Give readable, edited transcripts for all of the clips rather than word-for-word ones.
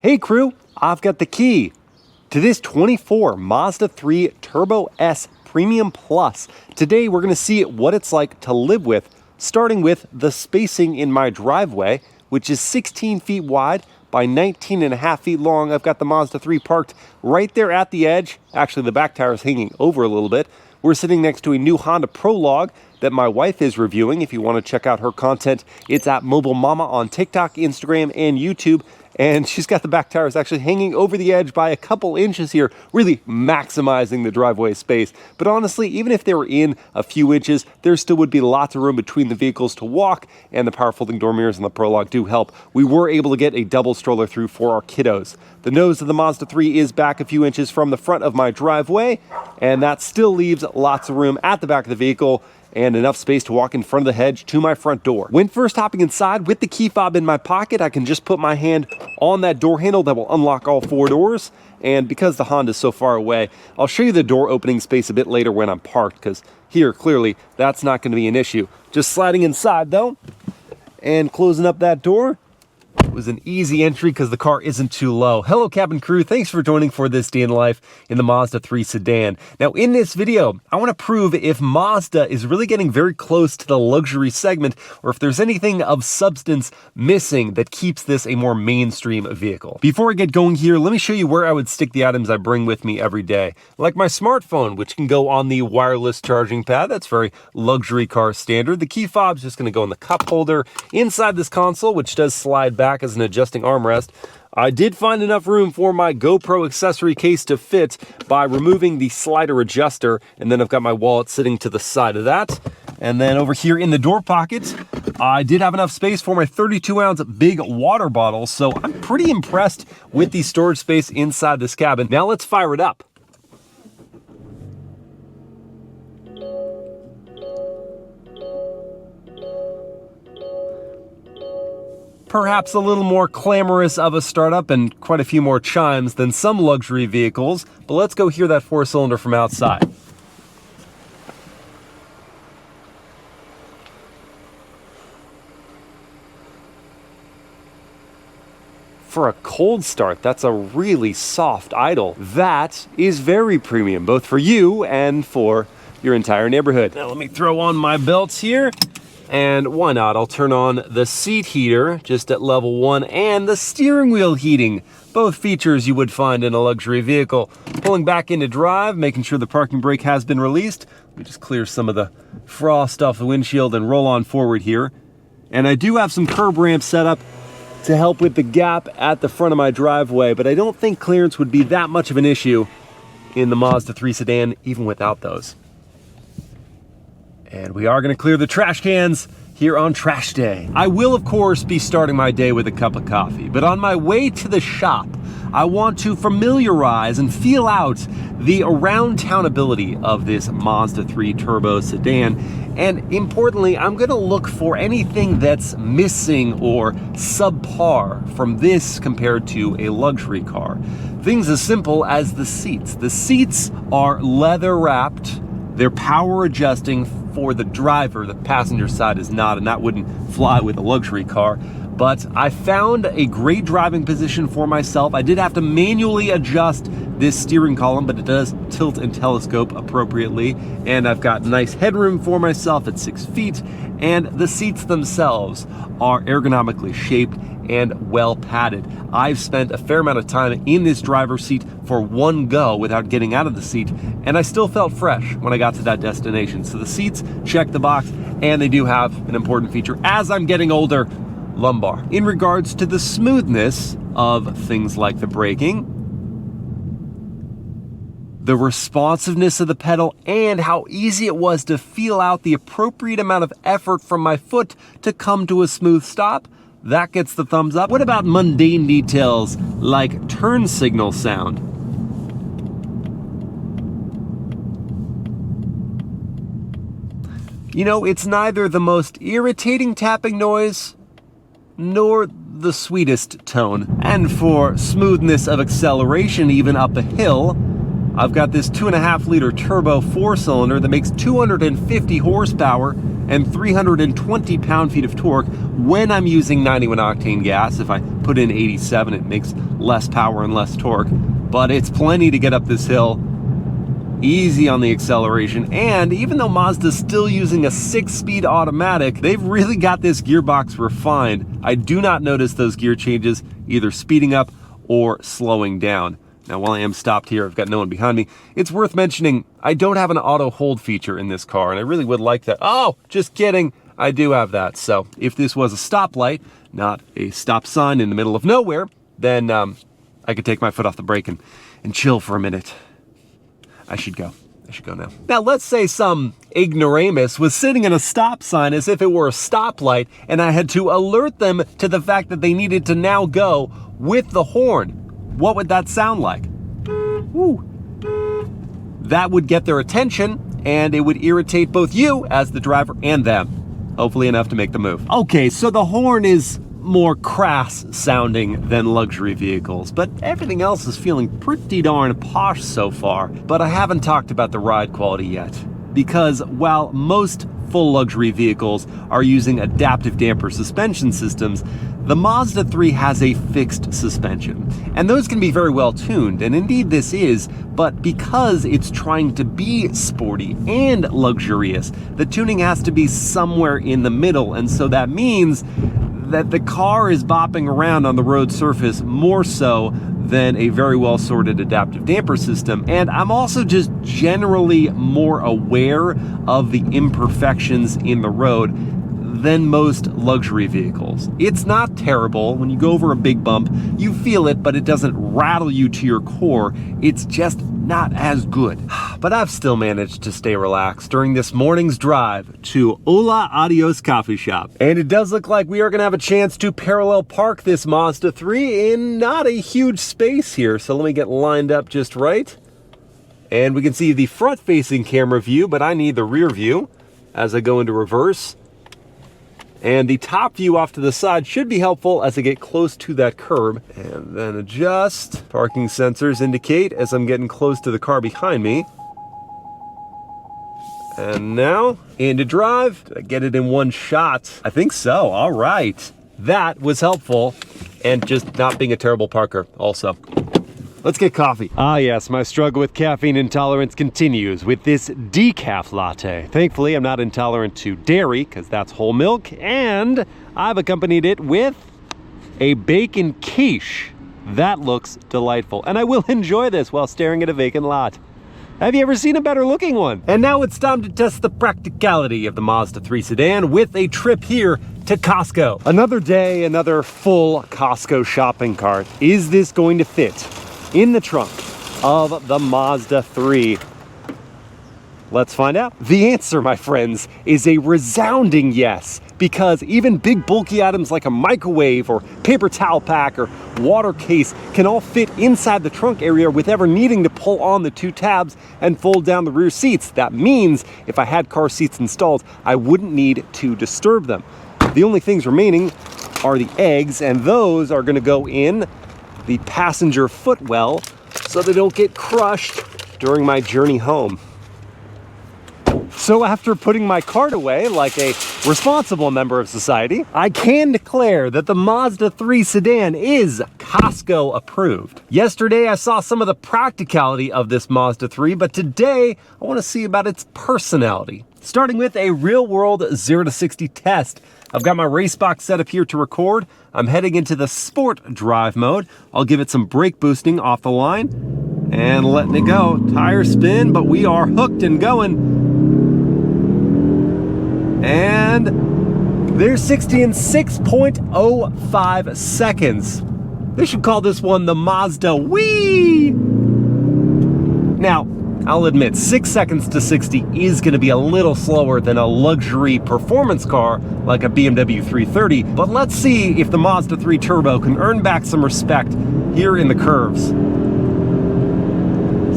Hey crew, I've got the key to this 24 Mazda 3 Turbo S Premium Plus. Today we're going to see what it's like to live with, starting with the spacing in my driveway, which is 16 feet wide by 19.5 feet long. I've got the Mazda 3 parked right there at the edge. Actually, the back tire is hanging over a little bit. We're sitting next to a new Honda Prologue that my wife is reviewing. If you want to check out her content, it's at Mobile Mama on TikTok, Instagram, and YouTube. And she's got the back tires actually hanging over the edge by a couple inches here, really maximizing the driveway space. But honestly, even if they were in a few inches, there still would be lots of room between the vehicles to walk, and the power folding door mirrors on the Prologue do help. We were able to get a double stroller through for our kiddos. The nose of the Mazda 3 is back a few inches from the front of my driveway, and that still leaves lots of room at the back of the vehicle and enough space to walk in front of the hedge to my front door. When first hopping inside with the key fob in my pocket, I can just put my hand on that door handle that will unlock all four doors. And because the Honda is so far away, I'll show you the door opening space a bit later when I'm parked, because here, clearly, that's not going to be an issue. Just sliding inside though, and closing up that door. It was an easy entry because the car isn't too low. Hello cabin crew, thanks for joining for this day in life in the Mazda 3 sedan. Now in this video, I want to prove if Mazda is really getting very close to the luxury segment, or if there's anything of substance missing that keeps this a more mainstream vehicle. Before I get going here, let me show you where I would stick the items I bring with me every day. Like my smartphone, which can go on the wireless charging pad. That's very luxury car standard. The key fob's just going to go in the cup holder inside this console, which does slide back as an adjusting armrest. I did find enough room for my GoPro accessory case to fit by removing the slider adjuster, and then I've got my wallet sitting to the side of that. And then over here in the door pocket, I did have enough space for my 32-ounce big water bottle, so I'm pretty impressed with the storage space inside this cabin. Now let's fire it up. Perhaps a little more clamorous of a startup and quite a few more chimes than some luxury vehicles, but let's go hear that four-cylinder from outside. For a cold start, that's a really soft idle. That is very premium, both for you and for your entire neighborhood. Now let me throw on my belts here. And why not? I'll turn on the seat heater just at level 1 and the steering wheel heating. Both features you would find in a luxury vehicle. Pulling back into drive, making sure the parking brake has been released. Let me just clear some of the frost off the windshield and roll on forward here. And I do have some curb ramps set up to help with the gap at the front of my driveway, but I don't think clearance would be that much of an issue in the Mazda 3 sedan, even without those. And we are going to clear the trash cans here on Trash Day. I will, of course, be starting my day with a cup of coffee, but on my way to the shop, I want to familiarize and feel out the around-town ability of this Mazda 3 Turbo sedan. And importantly, I'm going to look for anything that's missing or subpar from this compared to a luxury car. Things as simple as the seats. The seats are leather-wrapped. They're power adjusting for the driver. The passenger side is not, and that wouldn't fly with a luxury car. But I found a great driving position for myself. I did have to manually adjust this steering column, but it does tilt and telescope appropriately. And I've got nice headroom for myself at 6 feet. And the seats themselves are ergonomically shaped and well padded. I've spent a fair amount of time in this driver's seat for one go without getting out of the seat, and I still felt fresh when I got to that destination. So the seats check the box, and they do have an important feature as I'm getting older: lumbar. In regards to the smoothness of things like the braking, the responsiveness of the pedal, and how easy it was to feel out the appropriate amount of effort from my foot to come to a smooth stop, that gets the thumbs up. What about mundane details like turn signal sound? You know, it's neither the most irritating tapping noise nor the sweetest tone. And for smoothness of acceleration, even up a hill, I've got this 2.5-liter turbo 4-cylinder that makes 250 horsepower and 320 pound-feet of torque when I'm using 91 octane gas. If I put in 87, it makes less power and less torque, but it's plenty to get up this hill. Easy on the acceleration, and even though Mazda's still using a 6-speed automatic, they've really got this gearbox refined. I do not notice those gear changes either speeding up or slowing down. Now, while I am stopped here, I've got no one behind me. It's worth mentioning, I don't have an auto hold feature in this car, and I really would like that. Oh, just kidding. I do have that. So if this was a stoplight, not a stop sign in the middle of nowhere, then I could take my foot off the brake and chill for a minute. I should go now. Now, let's say some ignoramus was sitting in a stop sign as if it were a stoplight, and I had to alert them to the fact that they needed to now go with the horn. What would that sound like? Woo. That would get their attention, and it would irritate both you as the driver and them. Hopefully enough to make the move. Okay, so the horn is more crass sounding than luxury vehicles, but everything else is feeling pretty darn posh so far. But I haven't talked about the ride quality yet, because while most full luxury vehicles are using adaptive damper suspension systems, the Mazda 3 has a fixed suspension, and those can be very well tuned, and indeed this is, but because it's trying to be sporty and luxurious, the tuning has to be somewhere in the middle, and so that means that the car is bopping around on the road surface more so than a very well sorted adaptive damper system. And I'm also just generally more aware of the imperfections in the road than most luxury vehicles. It's not terrible. When you go over a big bump, you feel it, but it doesn't rattle you to your core. It's just not as good. But I've still managed to stay relaxed during this morning's drive to Hola Adios Coffee Shop. And it does look like we are gonna have a chance to parallel park this Mazda 3 in not a huge space here. So let me get lined up just right. And we can see the front-facing camera view, but I need the rear view as I go into reverse. And the top view off to the side should be helpful as I get close to that curb. And then adjust. Parking sensors indicate as I'm getting close to the car behind me. And now, into drive. Did I get it in one shot? I think so. All right. That was helpful. And just not being a terrible parker also. Let's get coffee. Ah yes, my struggle with caffeine intolerance continues with this decaf latte. Thankfully, I'm not intolerant to dairy, because that's whole milk, and I've accompanied it with a bacon quiche. That looks delightful, and I will enjoy this while staring at a vacant lot. Have you ever seen a better looking one? And now it's time to test the practicality of the Mazda 3 sedan with a trip here to Costco. Another day, another full Costco shopping cart. Is this going to fit in the trunk of the Mazda 3? Let's find out. The answer, my friends, is a resounding yes, because even big bulky items like a microwave or paper towel pack or water case can all fit inside the trunk area with ever needing to pull on the two tabs and fold down the rear seats. That means if I had car seats installed, I wouldn't need to disturb them. The only things remaining are the eggs, and those are gonna go in the passenger footwell so they don't get crushed during my journey home. So after putting my cart away like a responsible member of society, I can declare that the Mazda 3 sedan is Costco approved. Yesterday I saw some of the practicality of this Mazda 3, but today I want to see about its personality. Starting with a real-world 0 to 60 test. I've got my race box set up here to record. I'm heading into the sport drive mode. I'll give it some brake boosting off the line and letting it go. Tire spin, but we are hooked and going. And there's 60 in 6.05 seconds. They should call this one the Mazda Wii. Now, I'll admit 6 seconds to 60 is going to be a little slower than a luxury performance car like a BMW 330, but let's see if the Mazda 3 Turbo can earn back some respect here in the curves.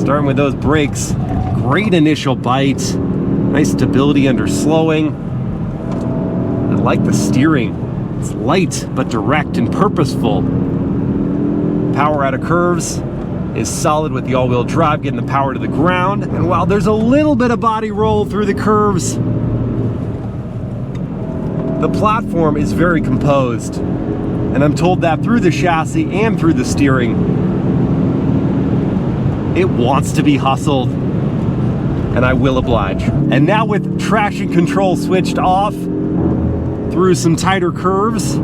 Starting with those brakes, great initial bite, nice stability under slowing. I like the steering. It's light but direct and purposeful. Power out of curves is solid with the all-wheel drive, getting the power to the ground. And while there's a little bit of body roll through the curves, The platform is very composed, and I'm told that through the chassis and through the steering. It wants to be hustled, and I will oblige. And now with traction control switched off, through some tighter curves,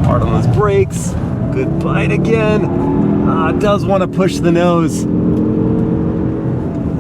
hard on those brakes, good bite again. It does want to push the nose.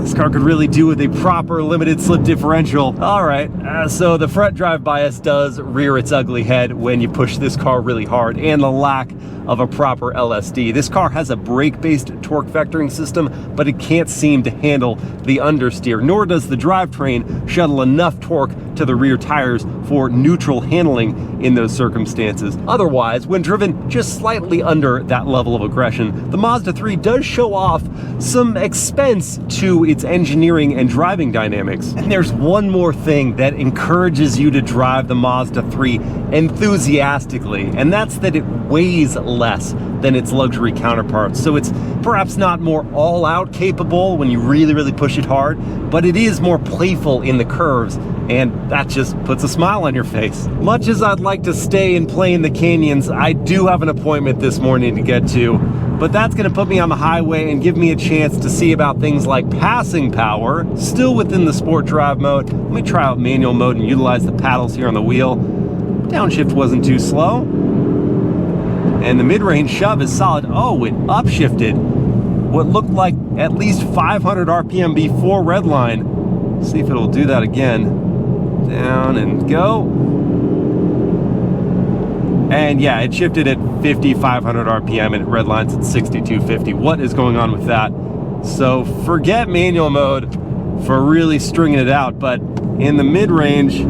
This car could really do with a proper limited slip differential. All right, so the front drive bias does rear its ugly head when you push this car really hard, and the lack of a proper LSD. This car has a brake-based torque vectoring system, but it can't seem to handle the understeer, nor does the drivetrain shuttle enough torque to the rear tires for neutral handling in those circumstances. Otherwise, when driven just slightly under that level of aggression, the Mazda 3 does show off some expense to its engineering and driving dynamics. And there's one more thing that encourages you to drive the Mazda 3 enthusiastically, and that's that it weighs less than its luxury counterparts. So it's perhaps not more all-out capable when you really push it hard, but it is more playful in the curves, and that just puts a smile on your face. Much as I'd like to stay and play in the canyons, I do have an appointment this morning to get to, but that's gonna put me on the highway and give me a chance to see about things like passing power, still within the sport drive mode. Let me try out manual mode and utilize the paddles here on the wheel. Downshift wasn't too slow. And the mid-range shove is solid. Oh, it upshifted what looked like at least 500 RPM before redline. See if it'll do that again. Down and go. And yeah, it shifted at 5,500 RPM and it redlines at 6,250. What is going on with that? So forget manual mode for really stringing it out, but in the mid-range,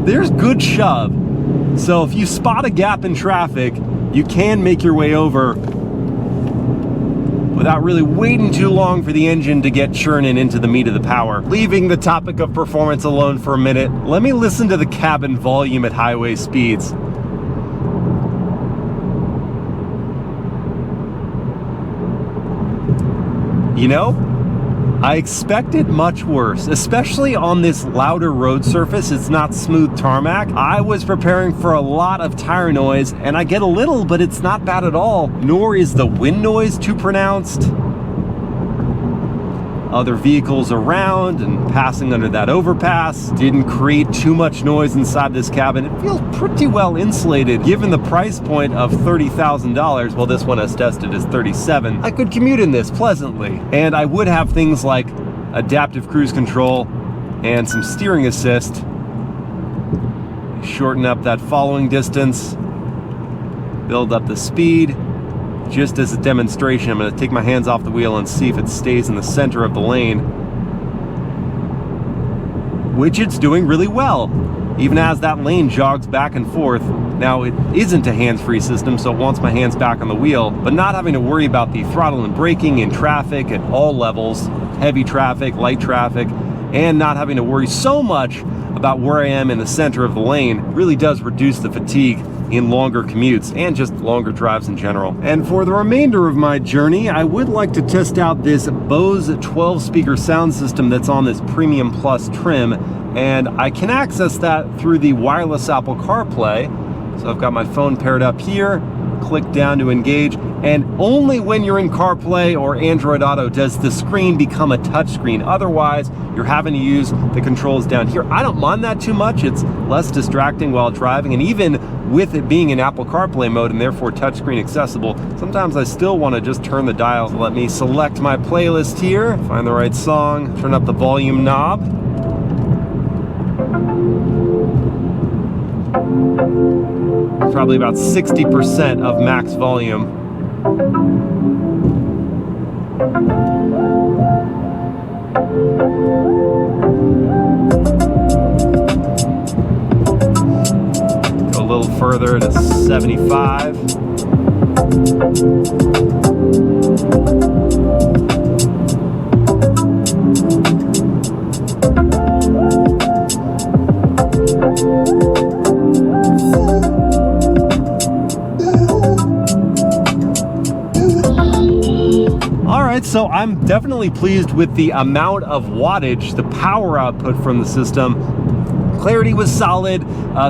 there's good shove. So if you spot a gap in traffic, you can make your way over without really waiting too long for the engine to get churning into the meat of the power. Leaving the topic of performance alone for a minute, let me listen to the cabin volume at highway speeds. You know, I expected much worse, especially on this louder road surface. It's not smooth tarmac. I was preparing for a lot of tire noise, and I get a little, but it's not bad at all. Nor is the wind noise too pronounced. Other vehicles around and passing under that overpass didn't create too much noise inside this cabin. It feels pretty well insulated. Given the price point of $30,000, well, this one as tested is $37,000, I could commute in this pleasantly. And I would have things like adaptive cruise control and some steering assist. Shorten up that following distance, build up the speed. Just as a demonstration, I'm going to take my hands off the wheel and see if it stays in the center of the lane, which it's doing really well, even as that lane jogs back and forth. Now, it isn't a hands-free system, so it wants my hands back on the wheel, but not having to worry about the throttle and braking in traffic at all levels, heavy traffic, light traffic, and not having to worry so much about where I am in the center of the lane really does reduce the fatigue in longer commutes and just longer drives in general. And for the remainder of my journey, I would like to test out this BOSE 12-speaker sound system that's on this Premium Plus trim, and I can access that through the wireless Apple CarPlay. So I've got my phone paired up here, click down to engage, and only when you're in CarPlay or Android Auto does the screen become a touchscreen. Otherwise, you're having to use the controls down here. I don't mind that too much. It's less distracting while driving, and even with it being in Apple CarPlay mode and therefore touchscreen accessible, sometimes I still want to just turn the dial. So let me select my playlist here, find the right song, turn up the volume knob. Probably about 60% of max volume. Go a little further to 75. right, so I'm definitely pleased with the amount of wattage, the power output from the system. Clarity was solid,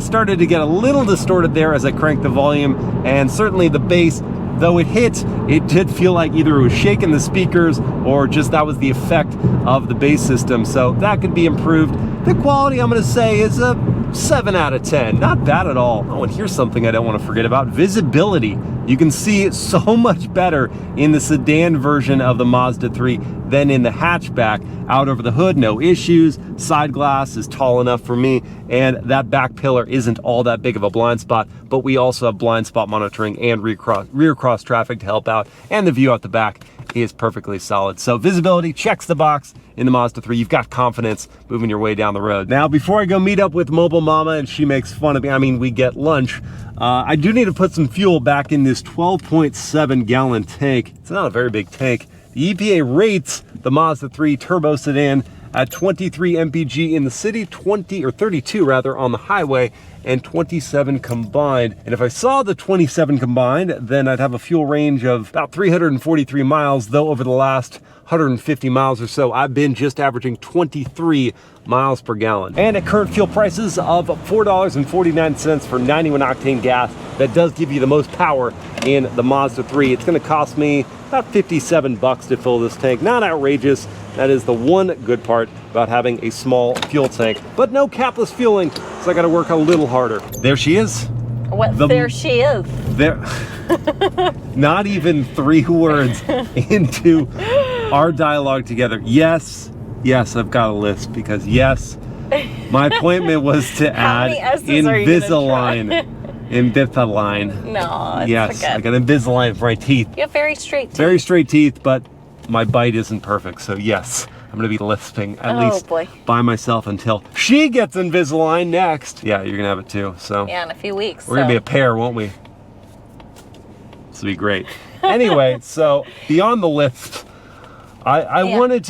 started to get a little distorted there as I cranked the volume, and certainly the bass, though it hit, it did feel like either it was shaking the speakers or just that was the effect of the bass system, so that could be improved. The quality, I'm going to say, is a 7 out of 10. Not bad at all. Oh, and here's something I don't want to forget about. Visibility. You can see so much better in the sedan version of the Mazda 3 than in the hatchback. Out over the hood, no issues. Side glass is tall enough for me, and that back pillar isn't all that big of a blind spot, but we also have blind spot monitoring and rear cross traffic to help out, and the view out the back is perfectly solid. So visibility checks the box in the Mazda 3. You've got confidence moving your way down the road. Now, before I go meet up with Mobile Mama and she makes fun of me, I mean, we get lunch, I do need to put some fuel back in this 12.7 gallon tank. It's not a very big tank. The EPA rates the Mazda 3 turbo sedan at 23 mpg in the city, 32 rather on the highway, and 27 combined. And if I saw the 27 combined, then I'd have a fuel range of about 343 miles, though over the last 150 miles or so, I've been just averaging 23 miles per gallon. And at current fuel prices of $4.49 for 91 octane gas, that does give you the most power in the Mazda 3. It's gonna cost me about 57 bucks to fill this tank. Not outrageous. That is the one good part about having a small fuel tank, but no capless fueling, so I gotta work a little harder. There she is. What? There she is. There. Not even 3 words into our dialogue together. Yes, I've got a list because yes, my appointment was to add Invisalign. Invisalign. No, it's yes, okay. I got Invisalign for my teeth. You have very straight teeth. Very straight teeth, but my bite isn't perfect. So yes, I'm gonna be lisping at least by myself until she gets Invisalign next. Yeah, you're gonna have it too. So yeah, in a few weeks. We're gonna be a pair, won't we? This will be great. Anyway, so beyond the list, I wanted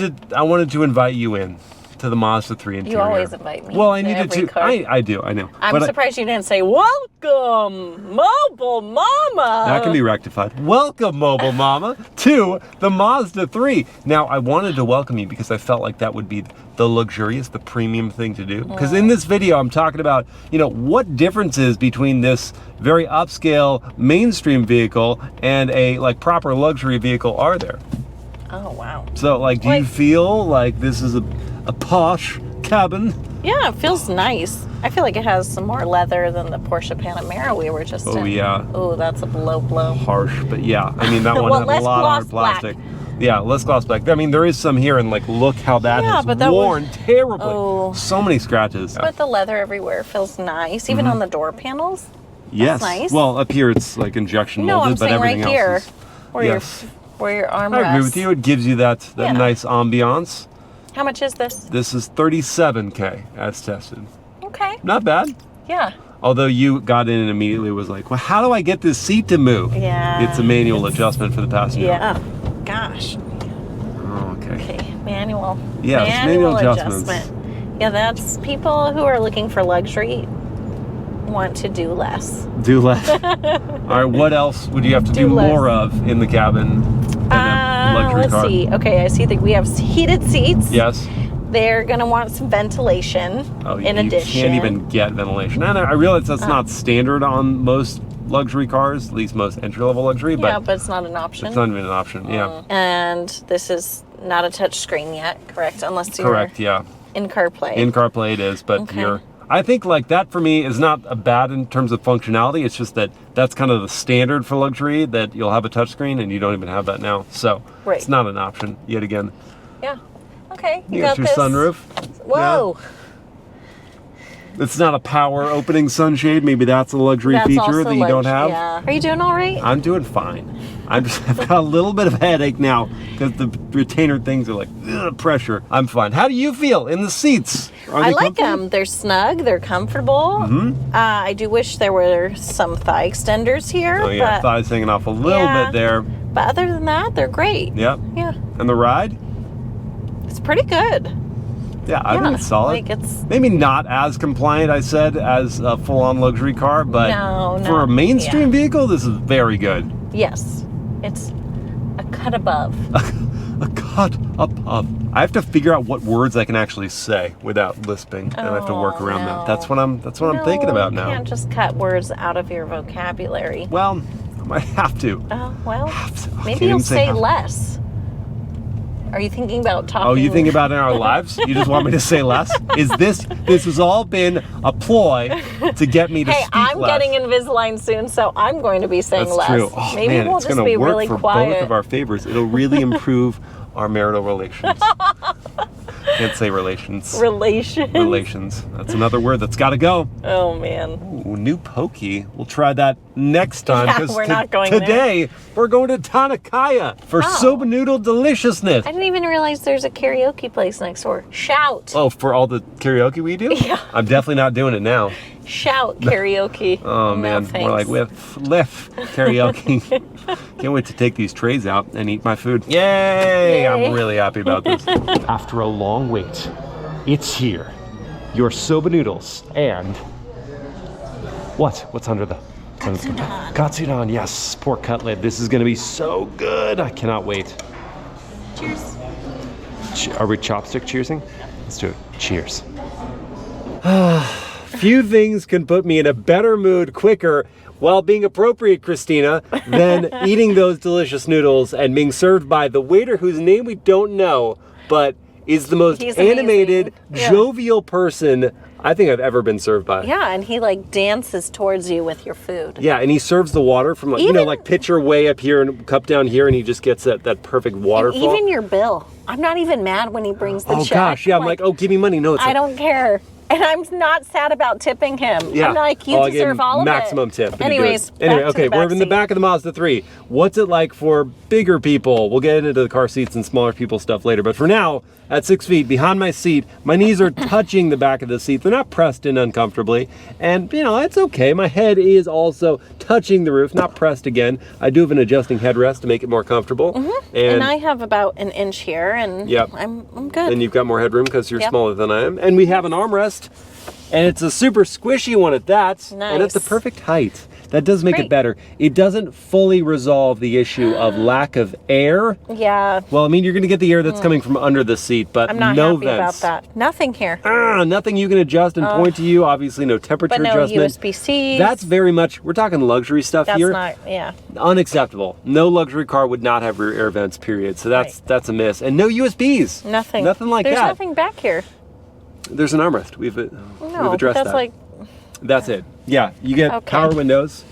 to invite you in to the Mazda 3 interior. You always invite me. Well, I needed to. I do. I know. I'm surprised you didn't say welcome, Mobile Mama. That can be rectified. Welcome, Mobile Mama, to the Mazda 3. Now, I wanted to welcome you because I felt like that would be the luxurious, the premium thing to do. Because in this video, I'm talking about, what differences between this very upscale mainstream vehicle and a proper luxury vehicle are there? Oh, wow. So, do you feel like this is a posh cabin? Yeah, it feels nice. I feel like it has some more leather than the Porsche Panamera we were just in. Oh, yeah. Oh, that's a blow. Harsh, but yeah. I mean, that one well, had a lot of hard plastic. Yeah, less gloss black. I mean, there is some here, and look how that has worn terribly. Oh. So many scratches. But the leather everywhere feels nice, even on the door panels. Yes. That's nice. Well, up here it's injection molded, I'm but saying everything right here, else is... where your arm I rests. agree with you. It gives you that nice ambiance. How much is this? This is $37K as tested. Okay. Not bad. Yeah. Although you got in and immediately was like, well, how do I get this seat to move? Yeah. It's a manual adjustment for the passenger. Yeah. Gosh. Oh, okay. Okay. Manual. Yeah, manual adjustments. Yeah, that's people who are looking for luxury want to do less. Do less. All right, what else would you have to do more of in the cabin in a luxury car? Let's see. Okay, I see that we have heated seats. Yes. They're going to want some ventilation in addition. You can't even get ventilation. And I realize that's not standard on most luxury cars, at least most entry-level luxury. Yeah, but it's not an option. It's not even an option, yeah. And this is not a touch screen yet, correct? Unless you're in CarPlay. In CarPlay it is, but I think that for me is not a bad in terms of functionality. It's just that's kind of the standard for luxury, that you'll have a touchscreen and you don't even have that now. So it's not an option yet again. Yeah. Okay. You got your sunroof. Whoa. Yeah. It's not a power opening sunshade. Maybe that's a luxury feature that you don't have. Yeah. Are you doing all right? I'm doing fine. I've got a little bit of a headache now because the retainer things are pressure. I'm fine. How do you feel in the seats? I like them. They're snug. They're comfortable. I do wish there were some thigh extenders here. Oh yeah, thighs hanging off a little bit there. But other than that, they're great. Yep. Yeah. And the ride? It's pretty good. Yeah, I think it's solid. It's maybe not as compliant, I said, as a full-on luxury car, but for a mainstream vehicle, this is very good. Yes, it's a cut above. the cut above. I have to figure out what words I can actually say without lisping, and I have to work around that. That's what I'm thinking about now. You can't just cut words out of your vocabulary. Well, I might have to. Oh, well, maybe you'll say less. Are you thinking about talking? Oh, you think about in our lives? You just want me to say less? This has all been a ploy to get me to speak less. Hey, I'm getting Invisalign soon, so I'm going to be saying less. That's true. Oh, maybe man, we'll it's just going be to work really for quiet. both of our favors. It'll really improve our marital relations. Can't say relations. Relations. That's another word that's got to go. Oh, man. Ooh, new pokey. We'll try that next time. Yeah, we're not going today, we're going to Tanakaya for soba noodle deliciousness. I didn't even realize there's a karaoke place next door. Shout. Oh, for all the karaoke we do? Yeah. I'm definitely not doing it now. Shout karaoke. Oh, man. No, more like lift karaoke. Can't wait to take these trays out and eat my food. Yay! I'm really happy about this. After a long wait, it's here. Your soba noodles and... What's under the... Katsudan, yes. Pork cutlet. This is going to be so good. I cannot wait. Cheers. Are we chopstick cheersing? Let's do it. Cheers. Few things can put me in a better mood quicker while being appropriate, Christina, than eating those delicious noodles and being served by the waiter whose name we don't know, but is the most animated, jovial person I think I've ever been served by. Yeah, and he like dances towards you with your food. Yeah, and he serves the water from like, like pitcher way up here and cup down here, and he just gets that perfect waterfall. And even your bill. I'm not even mad when he brings the check. Oh gosh, yeah, I'm like, oh, give me money. No, it's I don't care. And I'm not sad about tipping him. Yeah. I'm like, you deserve all of it. Maximum tip. Anyways, okay, we're in the back of the Mazda 3. What's it like for bigger people? We'll get into the car seats and smaller people stuff later. But for now, at 6 feet behind my seat, my knees are touching the back of the seat. They're not pressed in uncomfortably. And, it's okay. My head is also touching the roof, not pressed again. I do have an adjusting headrest to make it more comfortable. Mm-hmm. And I have about an inch here, and I'm good. And you've got more headroom because you're smaller than I am. And we have an armrest. And it's a super squishy one at that. Nice. And it's the perfect height. That does make it better. It doesn't fully resolve the issue of lack of air. Yeah. Well, I mean, you're going to get the air that's coming from under the seat, but I'm not no happy vents. about that. Nothing here. Nothing you can adjust and point to you. Obviously, no temperature adjustment. But no USB-C. That's very much, we're talking luxury stuff here. That's not, unacceptable. No luxury car would not have rear air vents, period. So that's a miss. And no USBs. Nothing. Nothing like There's that. There's nothing back here. There's an armrest. We've addressed that. That's it. Yeah, you get power windows.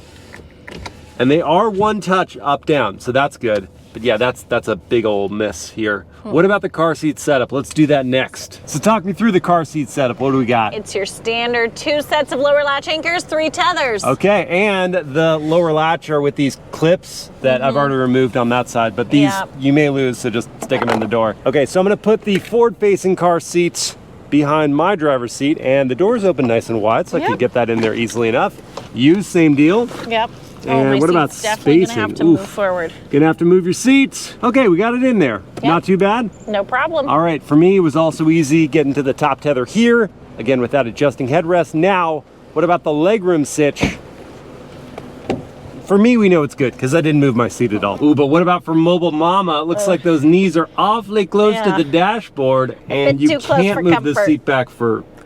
And they are one touch up down, so that's good. But yeah, that's a big old miss here. What about the car seat setup? Let's do that next. So talk me through the car seat setup. What do we got? It's your standard 2 sets of lower latch anchors, 3 tethers. Okay, and the lower latch are with these clips that I've already removed on that side, but these you may lose, so just stick them in the door. Okay, so I'm gonna put the forward-facing car seats behind my driver's seat, and the doors open nice and wide, so I can get that in there easily enough. You, same deal. Yep. And what about definitely spacing? Gonna have to move forward. Gonna have to move your seats. Okay, we got it in there. Yep. Not too bad. No problem. All right, for me, it was also easy getting to the top tether here. Again, without adjusting headrest. Now, what about the legroom sitch? For me, we know it's good because I didn't move my seat at all. Ooh, but what about for mobile mama? It looks like those knees are awfully close to the dashboard, and you can't move the seat back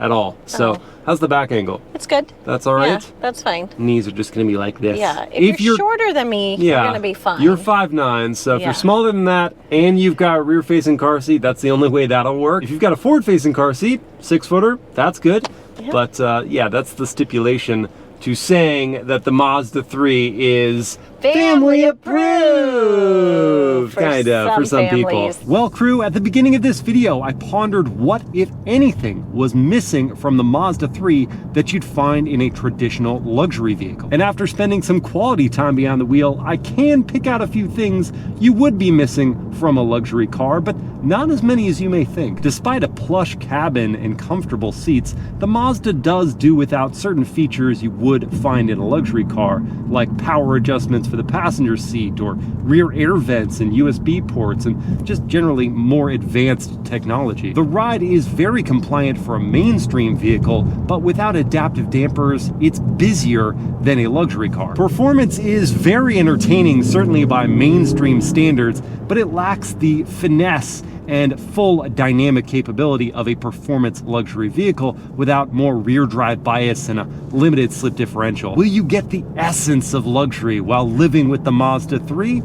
at all. So, how's the back angle? It's good. That's all right? Yeah, that's fine. Knees are just going to be like this. Yeah, if you're shorter than me, you're going to be fine. You're 5'9", so if you're smaller than that and you've got a rear-facing car seat, that's the only way that'll work. If you've got a forward-facing car seat, 6-footer, that's good. Yeah. But that's the stipulation to saying that the Mazda 3 is family approved, kind of, for some people. Well, crew, at the beginning of this video, I pondered what, if anything, was missing from the Mazda 3 that you'd find in a traditional luxury vehicle. And after spending some quality time behind the wheel, I can pick out a few things you would be missing from a luxury car, but not as many as you may think. Despite a plush cabin and comfortable seats, the Mazda does do without certain features you would find in a luxury car, like power adjustments for for the passenger seat, or rear air vents and USB ports, and just generally more advanced technology. The ride is very compliant for a mainstream vehicle, but without adaptive dampers, it's busier than a luxury car. Performance is very entertaining, certainly by mainstream standards, but it lacks the finesse and full dynamic capability of a performance luxury vehicle without more rear drive bias and a limited slip differential. Will you get the essence of luxury while living with the Mazda 3?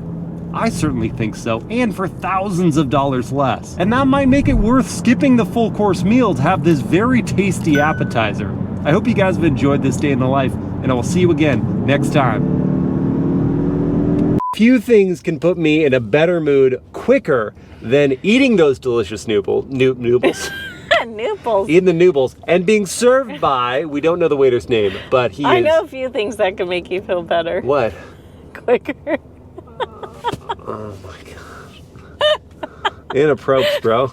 I certainly think so, and for thousands of dollars less. And that might make it worth skipping the full course meal to have this very tasty appetizer. I hope you guys have enjoyed this day in the life, and I will see you again next time. Few things can put me in a better mood quicker than eating those delicious noodles. Noodles. Eating the noodles and being served by, we don't know the waiter's name, but I know a few things that can make you feel better. What? Quicker. Oh my gosh. Inappropriate, bro.